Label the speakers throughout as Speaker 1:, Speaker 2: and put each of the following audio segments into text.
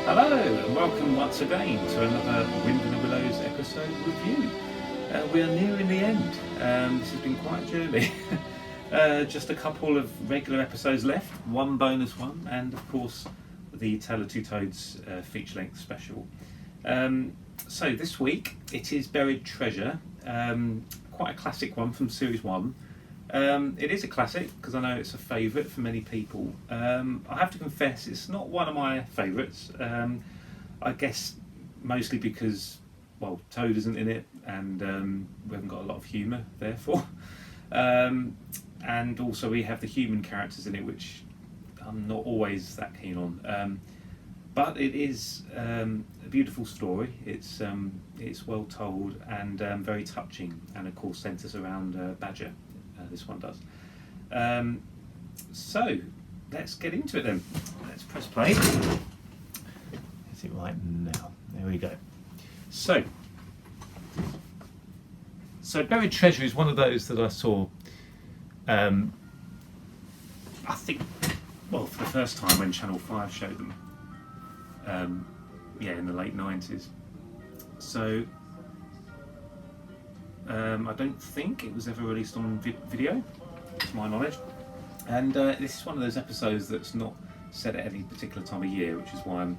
Speaker 1: Hello and welcome once again to another Wind in the Willows episode review. We are nearing the end. This has been quite a journey. Just a couple of regular episodes left, one bonus one, and of course the Tale of Two Toads feature-length special. So this week it is Buried Treasure, quite a classic one from Series 1. It is a classic because I know it's a favourite for many people. I have to confess it's not one of my favourites. I guess mostly because, well, Toad isn't in it and we haven't got a lot of humour therefore. And also we have the human characters in it, which I'm not always that keen on. But it is a beautiful story. It's well told and very touching, and of course centres around Badger. This one does. So let's get into it then. Let's press play. Is it right now? There we go. So Buried Treasure is one of those that I saw. I think, well, for the first time when Channel 5 showed them. In the late 90s. So. I don't think it was ever released on video, to my knowledge. And this is one of those episodes that's not set at any particular time of year, which is why I'm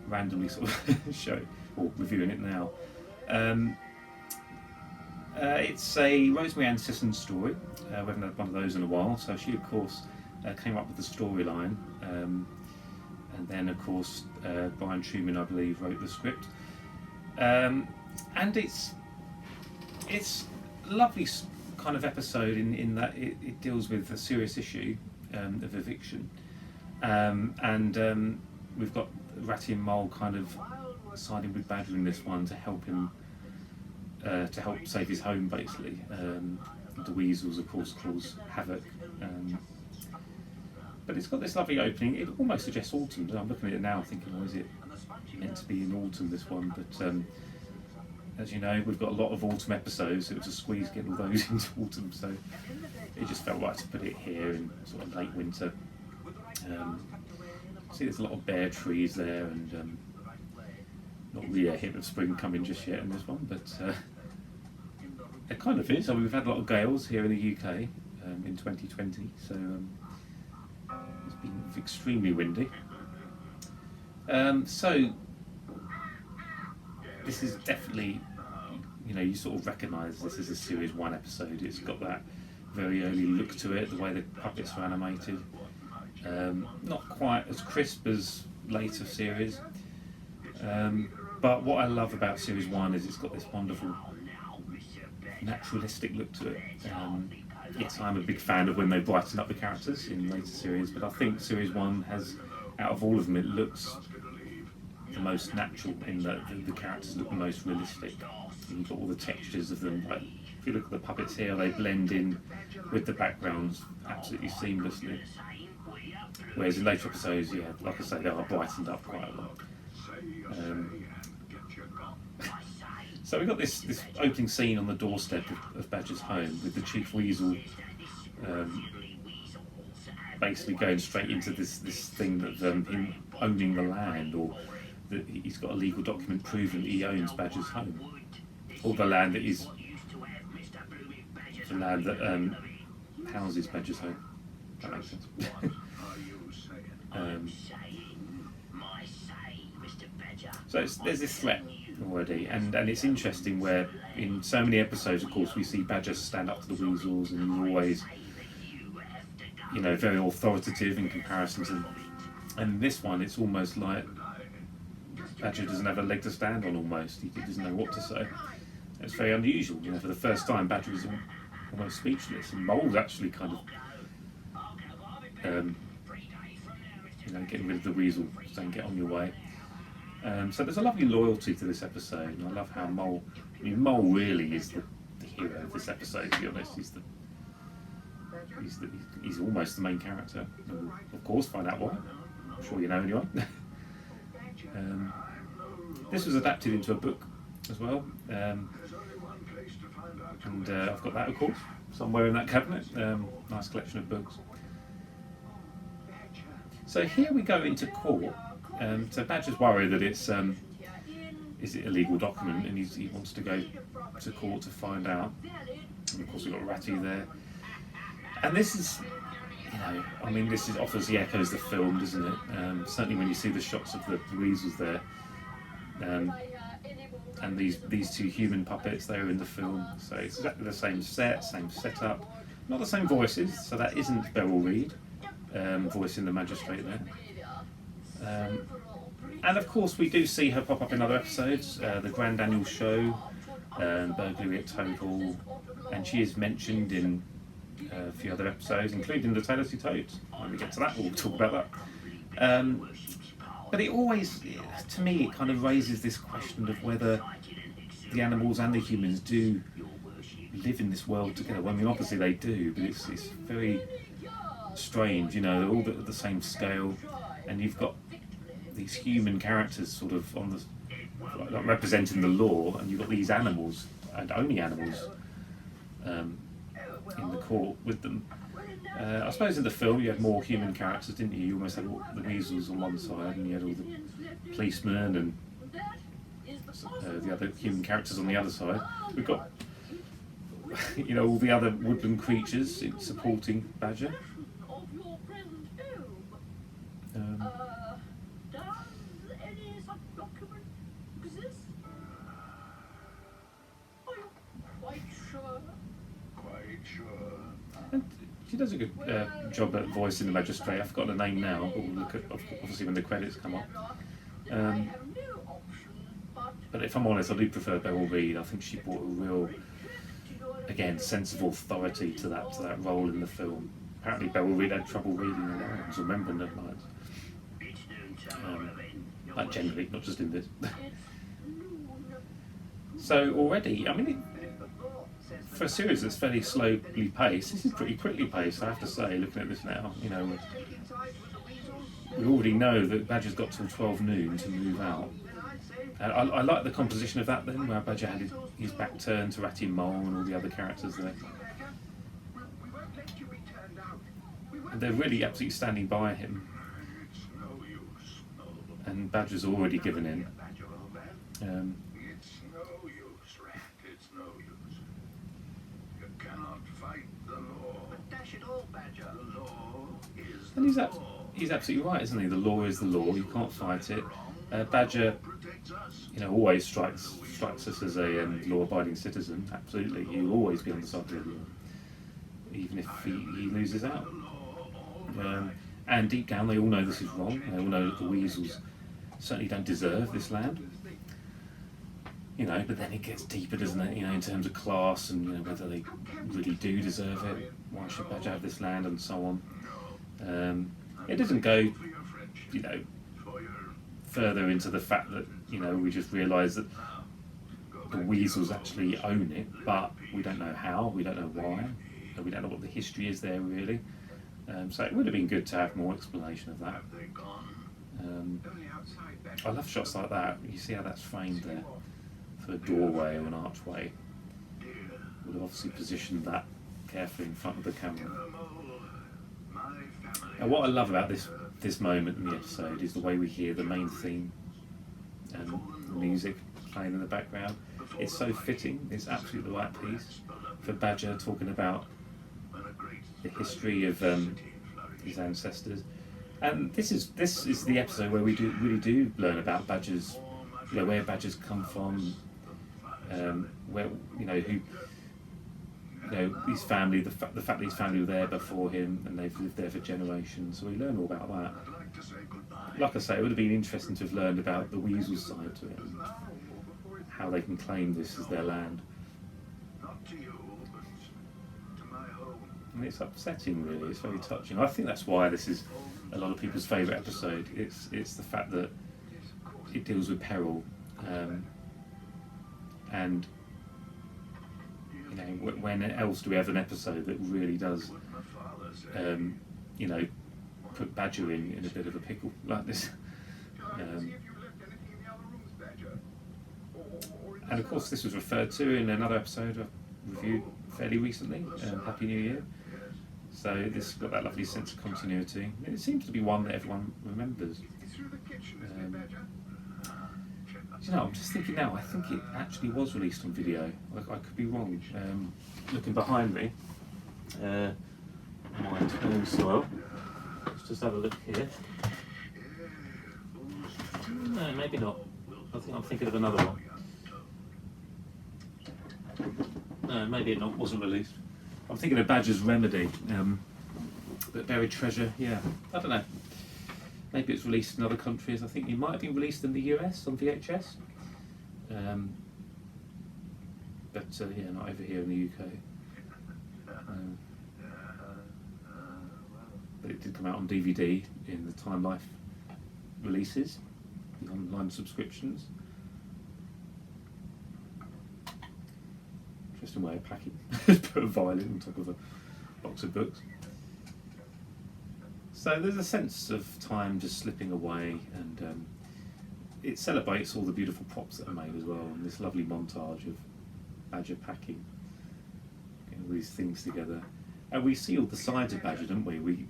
Speaker 1: randomly sort of reviewing it now. It's a Rosemary Ann Sisson story. We haven't had one of those in a while, so she of course came up with the storyline, and then of course Brian Truman, I believe, wrote the script. And it's a lovely kind of episode in that it deals with a serious issue of eviction, and we've got Ratty and Mole kind of siding with Badger in this one to help him to help save his home, basically. The weasels of course cause havoc, but it's got this lovely opening. It almost suggests autumn. I'm looking at it now thinking, is it meant to be in autumn, this one? But as you know, we've got a lot of autumn episodes, so it was a squeeze getting all those into autumn, so it just felt right to put it here in sort of late winter. See, there's a lot of bare trees there, and not really a hint of spring coming just yet in this one, but it kind of is. I mean, we've had a lot of gales here in the UK in 2020, so it's been extremely windy. So this is definitely, you sort of recognise this as a Series 1 episode. It's got that very early look to it, the way the puppets are animated. Not quite as crisp as later series. But what I love about Series 1 is it's got this wonderful naturalistic look to it. I'm a big fan of when they brighten up the characters in later series, but I think Series 1 has, out of all of them, it looks the most natural in that the characters look the most realistic. And you've got all the textures of them. Like, if you look at the puppets here, they blend in with the backgrounds absolutely seamlessly. Whereas in later episodes, like I say, they are brightened up quite a lot. So we've got this opening scene on the doorstep of Badger's home with the Chief Weasel basically going straight into this thing that him owning the land, or that he's got a legal document proving that he owns Badger's home, or the land that houses Badger's home. That makes sense. So there's this threat already, and it's interesting where in so many episodes, of course, we see Badger stand up to the weasels, and he's always, very authoritative in comparison to. And in this one, it's almost like Badger doesn't have a leg to stand on. Almost, he doesn't know what to say. It's very unusual. For the first time, Badger is almost speechless, and Mole's actually kind of, getting rid of the weasel, saying "Get on your way." So there's a lovely loyalty to this episode, and I love how Mole really is the hero of this episode. To be honest, he's almost the main character. And we'll, of course, find out why. I'm sure you know anyway. This was adapted into a book as well, and I've got that, of course, somewhere in that cabinet. Nice collection of books. So here we go into court, So Badger's worried that it's is it a legal document, and he wants to go to court to find out. And of course we've got Ratty there, and this is, I mean, this is obviously echoes the film, doesn't it? Certainly when you see the shots of the weasels there, and these two human puppets, they were in the film, so it's exactly the same set, same setup, not the same voices, so that isn't Beryl Reid voicing the magistrate there. And of course we do see her pop up in other episodes, the Grand Annual Show, Burglary at Toad Hall, and she is mentioned in a few other episodes, including the Tale of Two Toads. When we get to that, we'll talk about that. But it always, to me, it kind of raises this question of whether the animals and the humans do live in this world together. Well, I mean, obviously they do, but it's very strange, they're all at the same scale, and you've got these human characters sort of on the representing the law, and you've got these animals, and only animals, in the court with them. I suppose in the film you had more human characters, didn't you? You almost had all the weasels on one side, and you had all the policemen and the other human characters on the other side. We've got all the other woodland creatures supporting Badger. And she does a good job at voicing the magistrate. I've forgotten her name now, but we'll look at obviously when the credits come up. But if I'm honest, I do prefer Beryl Reid. I think she brought a real, again, sense of authority to that role in the film. Apparently Beryl Reid had trouble reading the lines or remembering the lines. Like generally, not just in this. So already, I mean, for a series that's fairly slowly paced, this is pretty quickly paced, I have to say, looking at this now. We already know that Badger's got till 12 noon to move out. I like the composition of that then, where Badger had his back turned to Ratty and Mole and all the other characters there. And they're really absolutely standing by him. And Badger's already given in. And he's absolutely right, isn't he? The law is the law, you can't fight it. Badger, always strikes us as a law-abiding citizen. Absolutely, he'll always be on the side of the law, even if he loses out. And deep down, they all know this is wrong. They all know that the weasels certainly don't deserve this land. But then it gets deeper, doesn't it? In terms of class and whether they really do deserve it. Why should Badger have this land and so on? It doesn't go, further into the fact that we just realise that the weasels actually own it, but we don't know how, we don't know why, and we don't know what the history is there really. So it would have been good to have more explanation of that. I love shots like that. You see how that's framed there for a doorway or an archway. Would have obviously positioned that carefully in front of the camera. Now, what I love about this moment in the episode is the way we hear the main theme and the music playing in the background. It's so fitting. It's absolutely the right piece for Badger, talking about the history of his ancestors. And this is the episode where we really do learn about Badger's, where Badger's come from, where who. His family, the fact that his family were there before him and they've lived there for generations, so we learn all about that. Like I say, it would have been interesting to have learned about the weasel side to it, and how they can claim this as their land. And it's upsetting, really. It's very touching. I think that's why this is a lot of people's favourite episode. It's the fact that it deals with peril, and when else do we have an episode that really does, put Badger in a bit of a pickle like this? And of course, this was referred to in another episode I reviewed fairly recently. Happy New Year. So this has got that lovely sense of continuity. It seems to be one that everyone remembers. You know, I'm just thinking now, I think it actually was released on video. I could be wrong. Looking behind me, my turnstile. Let's just have a look here. No, maybe not. I think I'm thinking of another one. No, maybe it wasn't released. I'm thinking of Badger's Remedy, but Buried Treasure, yeah. I don't know. Maybe it's released in other countries. I think it might have been released in the US on VHS. But yeah, not over here in the UK. But it did come out on DVD in the Time Life releases, the online subscriptions. Interesting way of packing. Put a violin on top of a box of books. So there's a sense of time just slipping away, and it celebrates all the beautiful props that are made as well, and this lovely montage of Badger packing, getting all these things together. And we see all the sides of Badger, don't we? We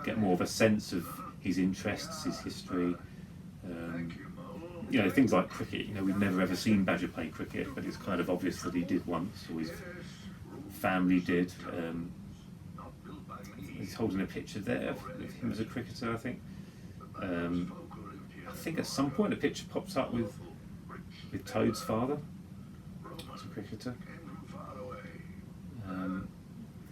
Speaker 1: get more of a sense of his interests, his history. You know, things like cricket. You know, we've never ever seen Badger play cricket, but it's kind of obvious that he did once, or his family did. He's holding a picture there of him as a cricketer, I think. I think at some point a picture pops up with Toad's father as a cricketer.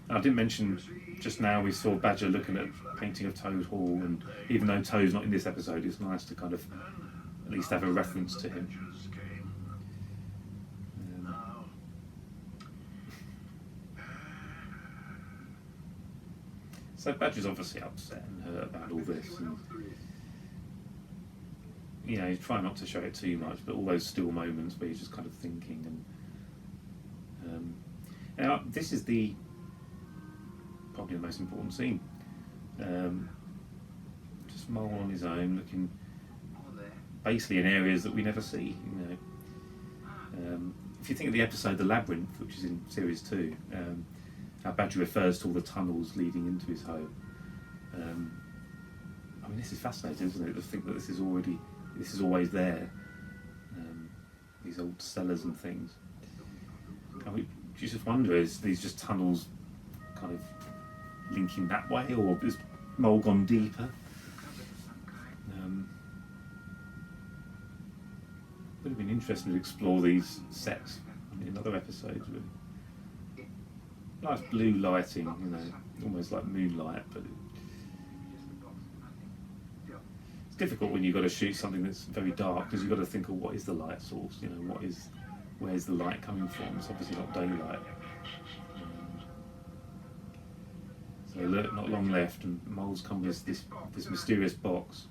Speaker 1: I didn't mention just now we saw Badger looking at a painting of Toad Hall, and even though Toad's not in this episode, it's nice to kind of at least have a reference to him. So Badger's obviously upset and hurt about all this, and you know, he's trying not to show it too much, but all those still moments where he's just kind of thinking. And now this is probably the most important scene. Just Mole on his own, looking basically in areas that we never see. You know, if you think of the episode The Labyrinth, which is in series 2. How Badger refers to all the tunnels leading into his home. I mean, this is fascinating, isn't it? To think that this is always there. These old cellars and things. And you just wonder, is these just tunnels kind of linking that way, or is Mole gone deeper? Would have been interesting to explore these sets in other episodes, really. Nice blue lighting, you know, almost like moonlight, but it's difficult when you've got to shoot something that's very dark, because you've got to think of what is the light source, you know, where's the light coming from. It's obviously not daylight. So look, not long left, and Mole's come with this mysterious box.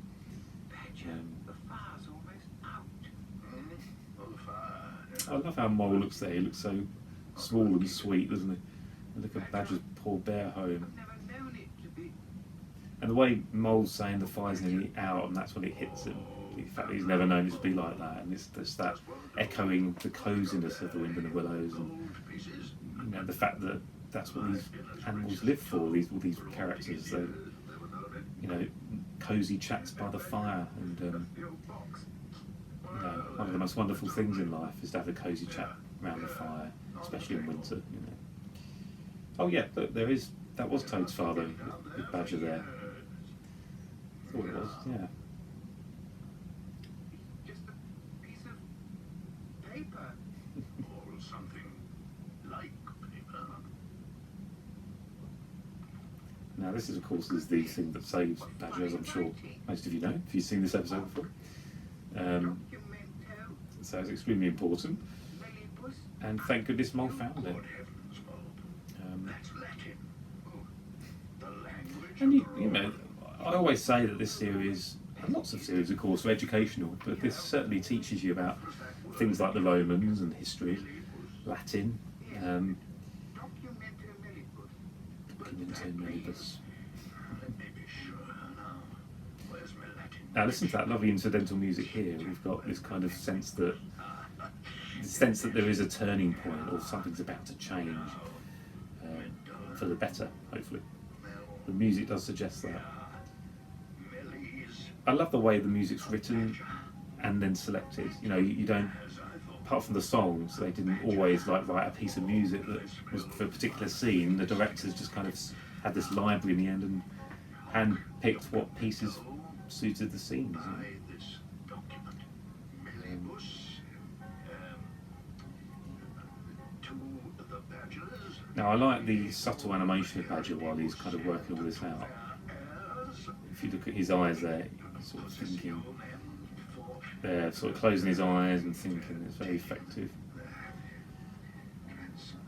Speaker 1: I love how Mole looks there. He looks so small and sweet, doesn't he? And look at Badger's poor bare home. And the way Mole's saying the fire's nearly out, and that's when it hits him. The fact that he's never known it to be like that, and it's that echoing the coziness of the Wind and the Willows, and you know, the fact that that's what these animals live for. All these characters, so, you know, cosy chats by the fire, and you know, one of the most wonderful things in life is to have a cosy chat around the fire, especially in winter. You know. Oh yeah, look, that was Toad's father with Badger there. I thought it was, yeah.
Speaker 2: Just a piece of paper. Or something like paper.
Speaker 1: Now this is, of course, is the thing that saves Badger, as I'm sure most of you know, if you've seen this episode before. So it's extremely important. And thank goodness Mole found it. And you know, I always say that this series, and lots of series of course, are educational, but this certainly teaches you about things like the Romans and history, Latin, Documento Millibus. Now listen to that lovely incidental music here. We've got this kind of sense that there is a turning point, or something's about to change. for the better, hopefully. The music does suggest that. I love the way the music's written and then selected. You know, you don't, apart from the songs, they didn't always like write a piece of music that was for a particular scene. The directors just kind of had this library in the end and hand-picked what pieces suited the scenes. Now I like the subtle animation of Badger while he's kind of working all this out. If you look at his eyes there, he's sort of thinking, there, sort of closing his eyes and thinking. It's very effective.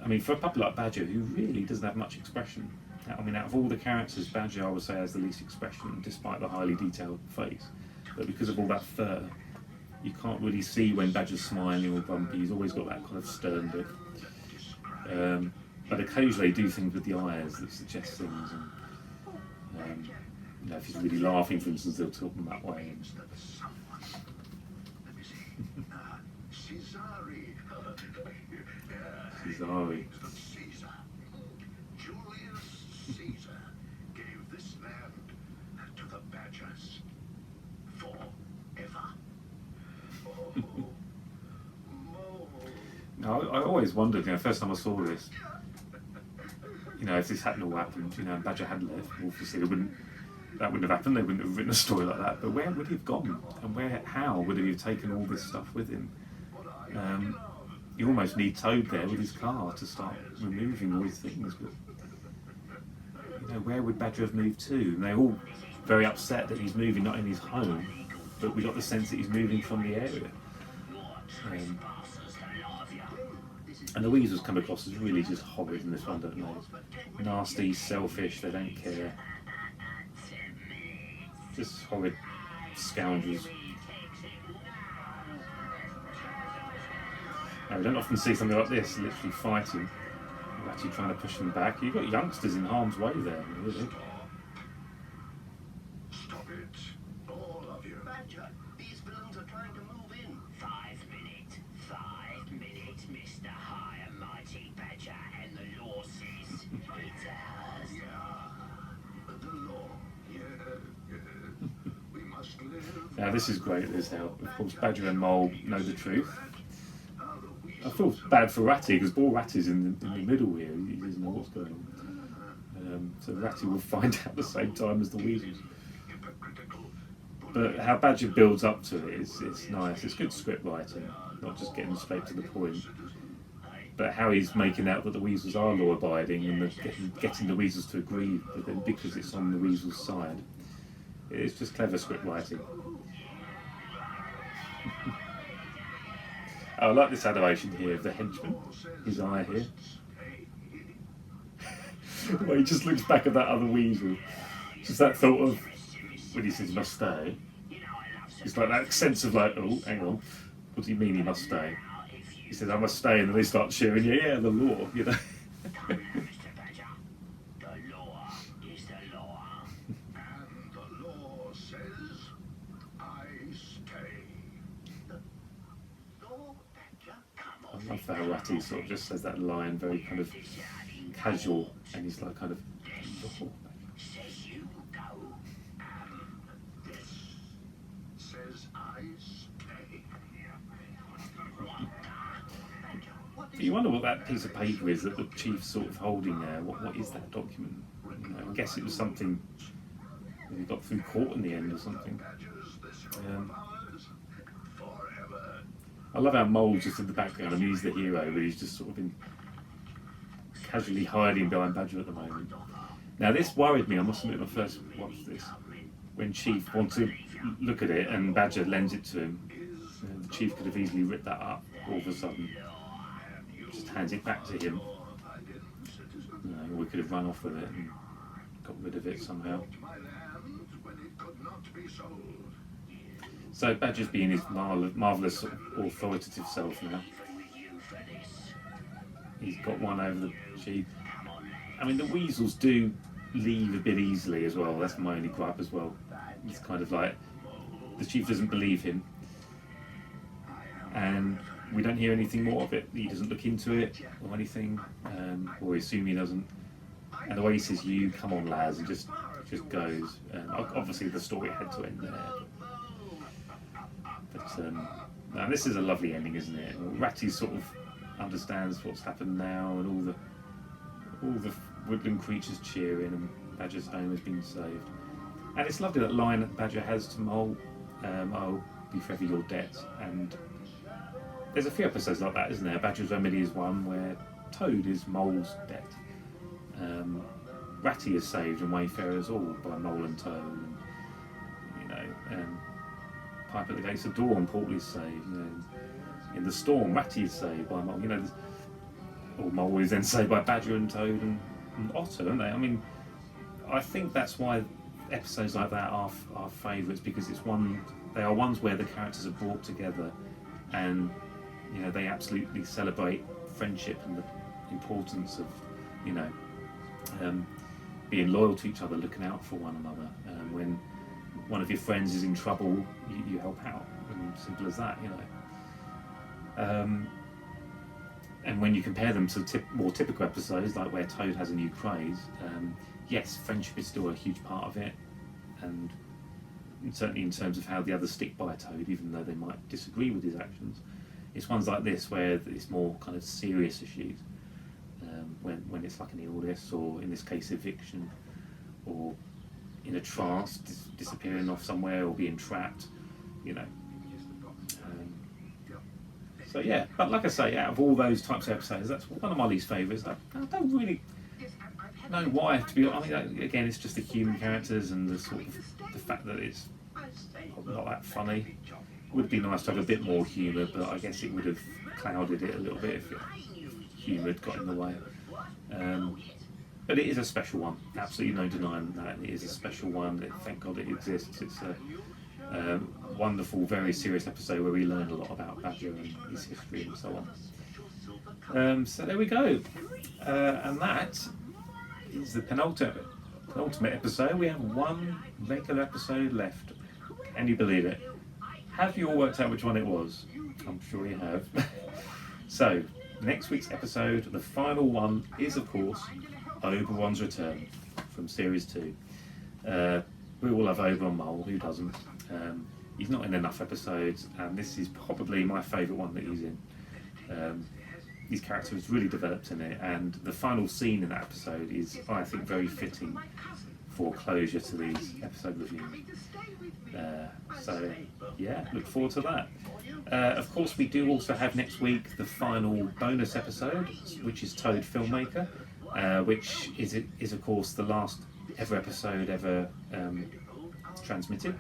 Speaker 1: I mean, for a puppy like Badger, who really doesn't have much expression, I mean, out of all the characters, Badger I would say has the least expression, despite the highly detailed face. But because of all that fur, you can't really see when Badger's smiling or grumpy. He's always got that kind of stern look. But occasionally do things with the eyes that suggest things. And, you know, if he's really laughing, for instance, they'll tilt them that way. Cesare.
Speaker 2: Julius Caesar gave this land to the Badgers forever.
Speaker 1: Now, I always wondered, you know, first time I saw this, you know, if this hadn't all happened, you know, and Badger had left, obviously that wouldn't have happened. They wouldn't have written a story like that. But where would he have gone, and how would he have taken all this stuff with him? You almost need Toad there with his car to start removing all his things. But you know, where would Badger have moved to? And they're all very upset that he's moving, not in his home, but we got the sense that he's moving from the area. And the weasels come across as really just horrid in this one, don't they? Nasty, selfish, they don't care. Just horrid scoundrels. Now, we don't often see something like this, literally fighting. We're actually trying to push them back. You've got youngsters in harm's way there, really.
Speaker 2: Stop it, all of you. Badger, these villains are trying to move in.
Speaker 3: 5 minutes, Mr. High and Mighty Badger, and the law says it's ours.
Speaker 2: Yeah, the law. Yeah. We must live.
Speaker 1: Now, this is great, this how, of course, Badger and Mole know the truth. I feel bad for Ratty because poor Ratty's in the middle here. He doesn't know what's going on. So Ratty will find out at the same time as the weasels. But how Badger builds up to it is nice. It's good script writing, not just getting straight to the point. But how he's making out that the weasels are law-abiding and getting the weasels to agree with them because it's on the weasels' side. It's just clever script writing. I like this animation here of the henchman, his eye here. Well, he just looks back at that other weasel. Just that thought of, when he says he must stay, it's like that sense of like, oh, hang on, what do you mean he must stay? He says, I must stay, and then they start cheering, yeah, the law, you know. I love how Ratty sort of just says that line very kind of casual, and he's like kind of. You wonder what that piece of paper is that the chief's sort of holding there. What is that document? You know, I guess it was something that he got through court in the end or something. I love how Mole's just in the background and he's the hero, but he's just sort of been casually hiding behind Badger at the moment. Now this worried me, I must admit, when I first watched this. When Chief wants to look at it and Badger lends it to him, the Chief could have easily ripped that up all of a sudden. Just hands it back to him. You know, or we could have run off with it and got rid of it somehow. So Badger's being his marvellous sort of authoritative self now. He's got one over the Chief. I mean, the weasels do leave a bit easily as well. That's my only gripe as well. It's kind of like the Chief doesn't believe him, and we don't hear anything more of it. He doesn't look into it or anything, or we assume he doesn't. and the way he says "you, come on, lads," and just goes. Obviously, the story had to end there. But now this is a lovely ending, isn't it? Ratty sort of understands what's happened now, and all the woodland creatures cheering, and Badger's home has been saved. And it's lovely that line that Badger has to Mole, "I'll be forever your debt." And there's a few episodes like that, isn't there? Badger's Remedy is one where Toad is Mole's debt. Ratty is saved and Wayfarers all by Mole and Toad. And, you know, Pipe at the Gates of Dawn, Portal is saved. You know, in the Storm, Ratty is saved by Mole. You know, or Mole is then saved by Badger and Toad and Otter, aren't they? I mean, I think that's why episodes like that are favourites, because they are ones where the characters are brought together, and you know they absolutely celebrate friendship and the importance of, you know, being loyal to each other, looking out for one another. When one of your friends is in trouble, you help out, and simple as that, you know. And when you compare them to more typical episodes, like where Toad has a new craze, yes, friendship is still a huge part of it, and certainly in terms of how the others stick by Toad, even though they might disagree with his actions. It's ones like this where it's more kind of serious issues, when it's like an illness, or in this case eviction, or in a trance, disappearing off somewhere, or being trapped, you know. So yeah, but like I say, out of all those types of episodes, that's one of my least favourites. I don't really know why, to be honest. I mean, again, it's just the human characters and the sort of the fact that it's not that funny. Would be nice to have a bit more humour, but I guess it would have clouded it a little bit if humour had got in the way. But it is a special one. Absolutely no denying that. It is a special one. Thank God it exists. It's a wonderful, very serious episode where we learn a lot about Badger and his history and so on. So there we go. And that is the penultimate episode. We have one regular episode left. Can you believe it? Have you all worked out which one it was? I'm sure you have. So, next week's episode, the final one, is of course Auberon's Return from Series 2. We all love Auberon Mole, who doesn't? He's not in enough episodes, and this is probably my favourite one that he's in. His character is really developed in it, and the final scene in that episode is, I think, very fitting for closure to these episode reviews. So yeah, look forward to that. Of course, we do also have next week the final bonus episode, which is Toad Filmmaker, which is of course the last ever episode ever transmitted.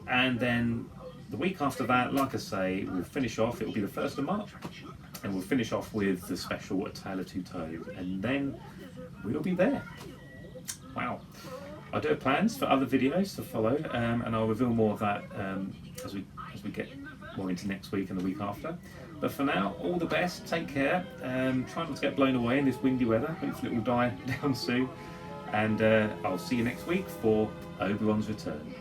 Speaker 1: And then the week after that, like I say, we'll finish off. It will be the 1st of March, and we'll finish off with the special A Tale of Two Toads, and then we'll be there. Wow. I do have plans for other videos to follow, and I'll reveal more of that as we get more into next week and the week after. But for now, all the best, take care, try not to get blown away in this windy weather. Hopefully it will die down soon, and I'll see you next week for Auberon's Return.